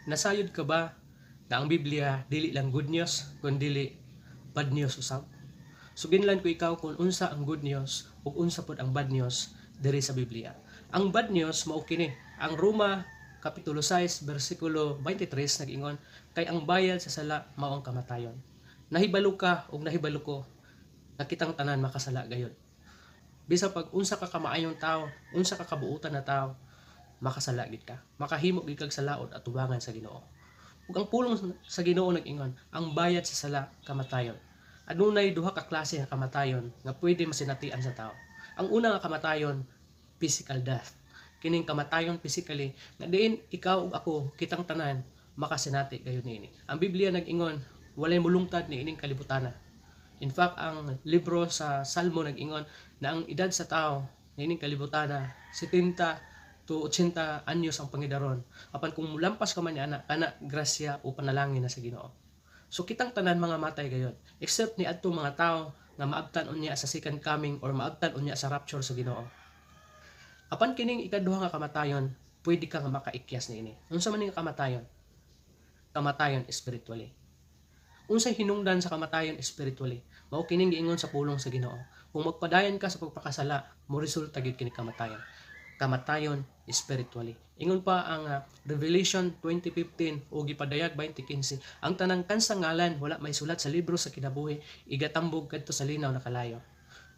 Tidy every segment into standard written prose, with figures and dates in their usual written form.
Nasayod ka ba na ang Biblia dili lang good news kundi bad news usab? So ginlan ko ikaw kung unsa ang good news ug unsa pod ang bad news diri sa Biblia. Ang bad news mao kini, ang Roma kapitulo 6 bersikulo 23 nag-ingon, kay ang bayad sa sala mao ang kamatayon. Nahibalo ka ug nahibalo ko na kitang tanan makasala gayud. Bisan pag unsa ka kamaayong tao, unsa ka kabuutan na tao, makasala gid ka. Makahimo gid kag salaod at tubangan sa Ginoo. Ug ang pulong sa Ginoo nag-ingon, ang bayad sa sala kamatayon. Adunay duha ka klase nga kamatayon nga pwede masinatian sa tao. Ang una nga kamatayon, physical death. Kining kamatayon physically nga diin ikaw ug ako kitang tanan makasinati gayud niini. Ang Biblia nag-ingon, walay mulungtad ni ining kalibutana. In fact, ang libro sa Salmo nag-ingon na ang edad sa tao niining kalibutana 70 to 80 anyos ang pangidaron. Apan kung mulampas ka man ana grasya o panalangin na sa Ginoo. So kitang tanan mga matay gayud, except ni adto mga tao nga maabtan unya sa second coming or maabtan unya sa rapture sa Ginoo. Apan kining ikaduha nga kamatayon, pwede ka nga makaikyas niini. Unsa man ning kamatayon? Kamatayon spiritually. Unsay hinungdan sa kamatayon spiritually? Mao kining giingon sa pulong sa Ginoo. Kung magpadayon ka sa pagpakasala, mo resulta gid kini kamatayon. Kamatayon spiritually. Ingon pa ang Revelation 20:15 o gipadayag 20:15, ang tanang kansang ngalan wala may sulat sa libro sa kinabuhi, igatambog kadto sa linaw na kalayo.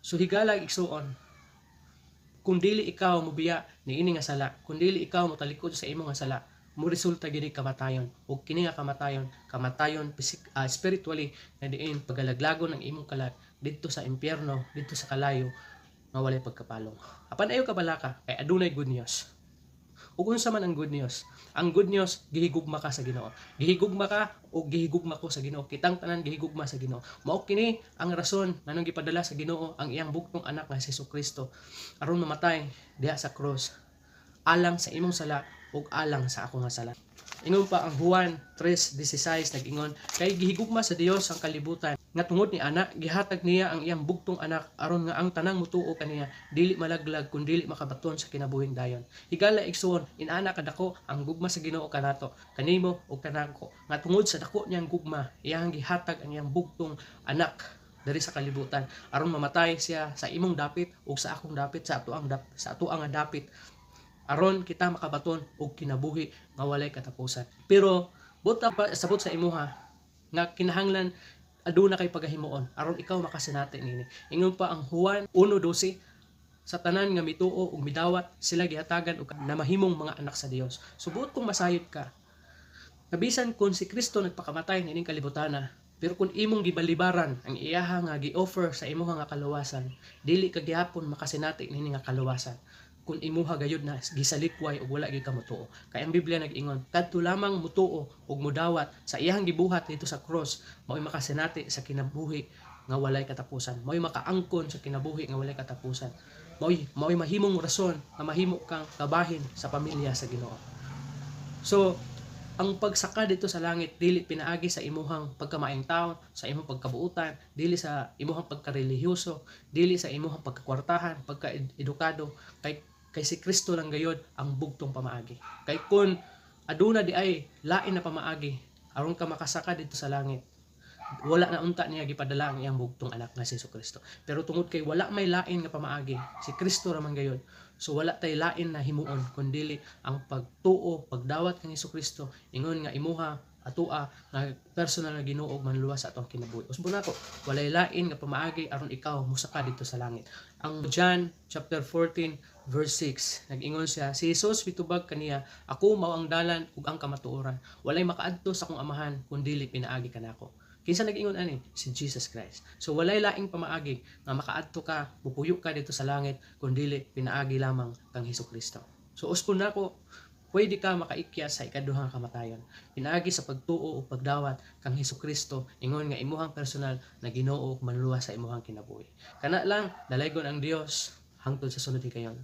So higala igsuon, kung dili ikaw mobiya niini nga sala, kung dili ikaw motalikod sa imong nga sala, mo resulta gid kamatayon. Ug kini nga kamatayon spiritually na diin pagalaglagon ang imong kalag didto sa impyerno, didto sa kalayo, mawalay pagkapalong. Apan ayo kabalaka kay adunay good news. Ug unsa man ang good news? Ang good news, gihigugma ka sa Ginoo. Gihigugma ka o gihigugma ko sa Ginoo. Kitang tanan gihigugma sa Ginoo. Mao kini ang rason nganong gipadala sa Ginoo ang iyang buktong anak nga si Jesucristo aron mamatay diha sa krus alang sa imong sala ug alang sa ako nga sala. Ingon pa ang Juan 3:16 nag-ingon, kay gihigugma sa Dios ang kalibutan nga tungod ni anak gihatag niya ang iyang bugtong anak aron nga ang tanang mutuo kaniya dili malaglag kun dili makabaton sa kinabuhing dayon. Higala igsoon, inana kadako ang gugma sa Ginoo kanato, kanimo ug kanako, nga tungod sa dako niyang gugma iyang gihatag ang iyang bugtong anak diri sa kalibutan aron mamatay siya sa imong dapit ug sa akong dapit, sa ato ang dapit aron kita makabaton og kinabuhi nga walay katapusan. Pero buta pa sabot sa imuha nga kinahanglan aduna kay pagahimuon aron ikaw makasinati nini. Ingon pa ang Juan 1:12, sa tanan nga mituo ug midawat sila gihatagan og namahimong mga anak sa Dios. Subot kung masayod ka, nabisan kung si Kristo nagpakamatay nining kalibutana, pero kung imong gibalibaran ang iyaha nga gi-offer sa imong nga kaluwasan, dili ka gihapon makasinati nini nga kaluwasan kung imuha gayud na gisalikway ug wala gyud ka motuo. Kay ang Biblia nag-ingon, kadto lamang motuo ug modawat sa iyang gibuhat dito sa cross, mao'y makasinati sa kinabuhi nga walay katapusan. Mao'y makaangkon sa kinabuhi nga walay katapusan. Mao'y mahimong rason nga mahimo kang kabahin sa pamilya sa Ginoo. So, ang pagsaka dito sa langit dili pinaagi sa imuhang pagkamaayong tawo, sa imong pagkabuutan, dili sa imuhang pagkarelihiyoso, dili sa imuhang pagkakwartahan, pagkaedukado, kay si Kristo lang gayud ang bugtong pamaagi. Kay kun aduna di ay lain na pamaagi aron ka makasaka dito sa langit, wala na unta niya gipadala ang iyang bugtong anak nga si Jesucristo. Pero tungod kay wala may lain nga pamaagi, si Kristo ra man gayud. So wala tay lain na himuon kundi ang pagtuo, pagdawat kang Jesucristo, ingon nga imuha atua nga personal nga Ginoo ug manluwas sa atong kinabuhi. Usbo nako, walay lain nga pamaagi aron ikaw musaka dito sa langit. Ang John chapter 14 verse 6 nag-ingon siya, si Jesus mitubag kaniya, ako mao ang dalan ug ang kamatuoran, walay makaadto sa akong amahan kundi pinaagi kanako. Kinsa nag-ingon ani? Si Jesus Christ. So walay laing pamaagi nga makaadto ka, mupuyo ka dito sa langit kundi pinaagi lamang kang Hesukristo. So usbo nako, pwede ka makaikyas sa ikaduhang kamatayon. Pinaagi sa pagtuo o pagdawat kang Hesukristo, ingon nga imuhang personal na Ginoo ug manluwas sa imuhang kinabuhi. Kana lang, dalaygon ang Dios hangtod sa sunod hikayon.